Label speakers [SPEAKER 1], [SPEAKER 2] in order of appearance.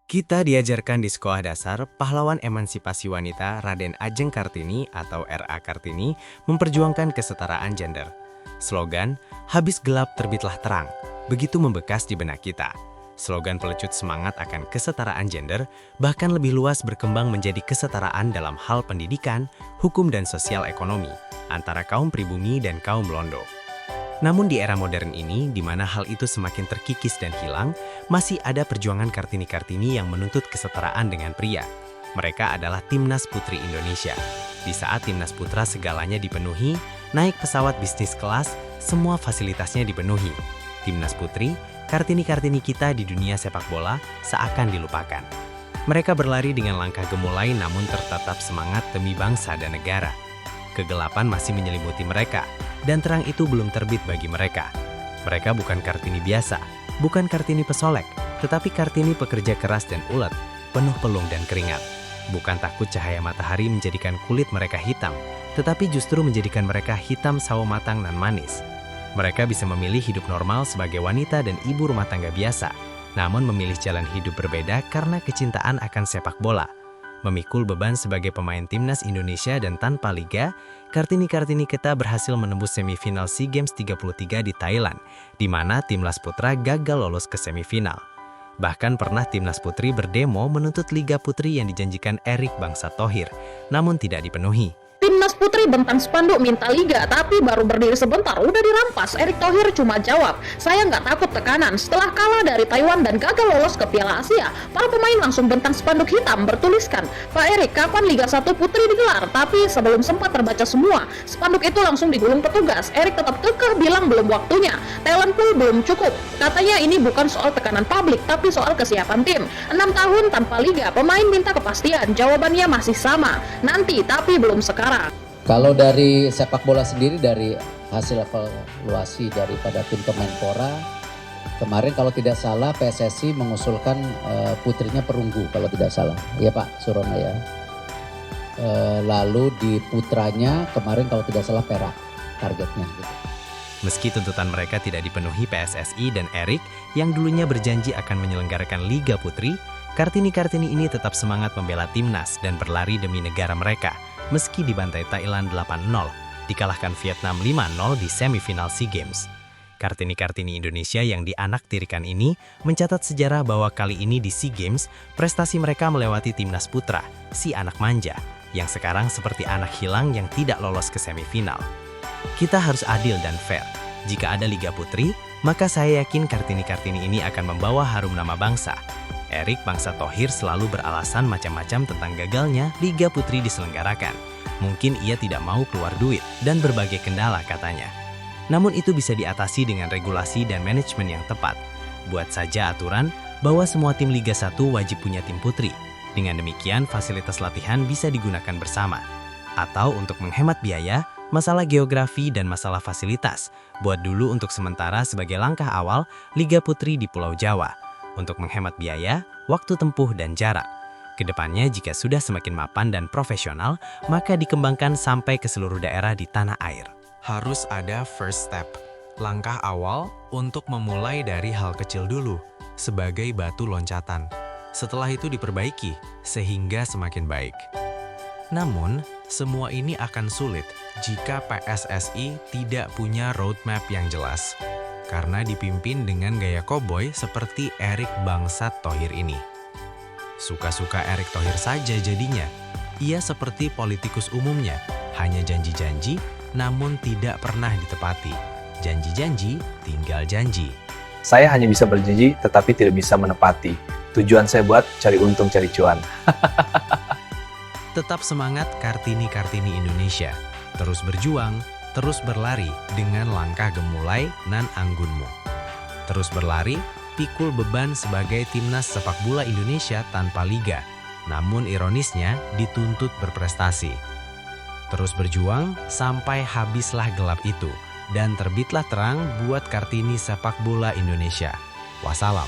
[SPEAKER 1] Kita diajarkan di sekolah dasar, pahlawan emansipasi wanita Raden Ajeng Kartini atau R.A. Kartini memperjuangkan kesetaraan gender. Slogan, habis gelap terbitlah terang, begitu membekas di benak kita. Slogan pelecut semangat akan kesetaraan gender, bahkan lebih luas berkembang menjadi kesetaraan dalam hal pendidikan, hukum dan sosial ekonomi, antara kaum pribumi dan kaum londo. Namun di era modern ini, di mana hal itu semakin terkikis dan hilang, masih ada perjuangan Kartini-Kartini yang menuntut kesetaraan dengan pria. Mereka adalah Timnas Putri Indonesia. Di saat Timnas Putra segalanya dipenuhi, naik pesawat bisnis kelas, semua fasilitasnya dipenuhi. Timnas Putri, Kartini-Kartini kita di dunia sepak bola seakan dilupakan. Mereka berlari dengan langkah gemulai namun tertatap semangat demi bangsa dan negara. Kegelapan masih menyelimuti mereka, dan terang itu belum terbit bagi mereka. Mereka bukan Kartini biasa, bukan Kartini pesolek, tetapi Kartini pekerja keras dan ulet, penuh pelung dan keringat. Bukan takut cahaya matahari menjadikan kulit mereka hitam, tetapi justru menjadikan mereka hitam sawo matang nan manis. Mereka bisa memilih hidup normal sebagai wanita dan ibu rumah tangga biasa, namun memilih jalan hidup berbeda karena kecintaan akan sepak bola. Memikul beban sebagai pemain Timnas Indonesia dan tanpa liga, Kartini-Kartini kita berhasil menembus semifinal SEA Games 33 di Thailand, di mana Timnas Putra gagal lolos ke semifinal. Bahkan pernah Timnas Putri berdemo menuntut Liga Putri yang dijanjikan Erik Bangsa Thohir, namun tidak dipenuhi.
[SPEAKER 2] Timnas Putri bentang spanduk minta liga, tapi baru berdiri sebentar udah dirampas. Erick Thohir cuma jawab, saya nggak takut tekanan. Setelah kalah dari Taiwan dan gagal lolos ke Piala Asia, para pemain langsung bentang spanduk hitam bertuliskan, Pak Erik, kapan Liga 1 Putri digelar? Tapi sebelum sempat terbaca semua, spanduk itu langsung digulung petugas. Erik tetap kekeh bilang belum waktunya, talent pool belum cukup. Katanya ini bukan soal tekanan publik, tapi soal kesiapan tim. 6 tahun tanpa liga, pemain minta kepastian. Jawabannya masih sama, nanti tapi belum sekarang.
[SPEAKER 3] Kalau dari sepak bola sendiri, dari hasil evaluasi daripada tim Kemenpora, kemarin kalau tidak salah PSSI mengusulkan putrinya perunggu kalau tidak salah. Iya Pak Surono ya. Lalu di putranya kemarin kalau tidak salah perak targetnya. Gitu.
[SPEAKER 1] Meski tuntutan mereka tidak dipenuhi PSSI dan Erik yang dulunya berjanji akan menyelenggarakan Liga Putri, Kartini-Kartini ini tetap semangat membela timnas dan berlari demi negara mereka. Meski dibantai Thailand 8-0, dikalahkan Vietnam 5-0 di semifinal SEA Games. Kartini-Kartini Indonesia yang dianaktirikan ini mencatat sejarah bahwa kali ini di SEA Games, prestasi mereka melewati Timnas Putra, si anak manja, yang sekarang seperti anak hilang yang tidak lolos ke semifinal. Kita harus adil dan fair. Jika ada Liga Putri, maka saya yakin Kartini-Kartini ini akan membawa harum nama bangsa. Erik Bangsa Thohir selalu beralasan macam-macam tentang gagalnya Liga Putri diselenggarakan. Mungkin ia tidak mau keluar duit dan berbagai kendala katanya. Namun itu bisa diatasi dengan regulasi dan manajemen yang tepat. Buat saja aturan bahwa semua tim Liga 1 wajib punya tim putri. Dengan demikian fasilitas latihan bisa digunakan bersama. Atau untuk menghemat biaya, masalah geografi dan masalah fasilitas, buat dulu untuk sementara sebagai langkah awal Liga Putri di Pulau Jawa. Untuk menghemat biaya, waktu tempuh, dan jarak. Kedepannya jika sudah semakin mapan dan profesional, maka dikembangkan sampai ke seluruh daerah di tanah air.
[SPEAKER 4] Harus ada first step, langkah awal untuk memulai dari hal kecil dulu, sebagai batu loncatan. Setelah itu diperbaiki, sehingga semakin baik. Namun, semua ini akan sulit jika PSSI tidak punya roadmap yang jelas. Karena dipimpin dengan gaya koboi seperti Erik Bangsa Thohir ini. Suka-suka Erik Thohir saja jadinya. Ia seperti politikus umumnya, hanya janji-janji namun tidak pernah ditepati. Janji-janji tinggal janji.
[SPEAKER 5] Saya hanya bisa berjanji tetapi tidak bisa menepati. Tujuan saya buat cari untung, cari cuan.
[SPEAKER 4] Tetap semangat Kartini-Kartini Indonesia. Terus berjuang, terus berlari dengan langkah gemulai nan anggunmu. Terus berlari, pikul beban sebagai timnas sepak bola Indonesia tanpa liga. Namun ironisnya dituntut berprestasi. Terus berjuang sampai habislah gelap itu dan terbitlah terang buat Kartini sepak bola Indonesia. Wassalam.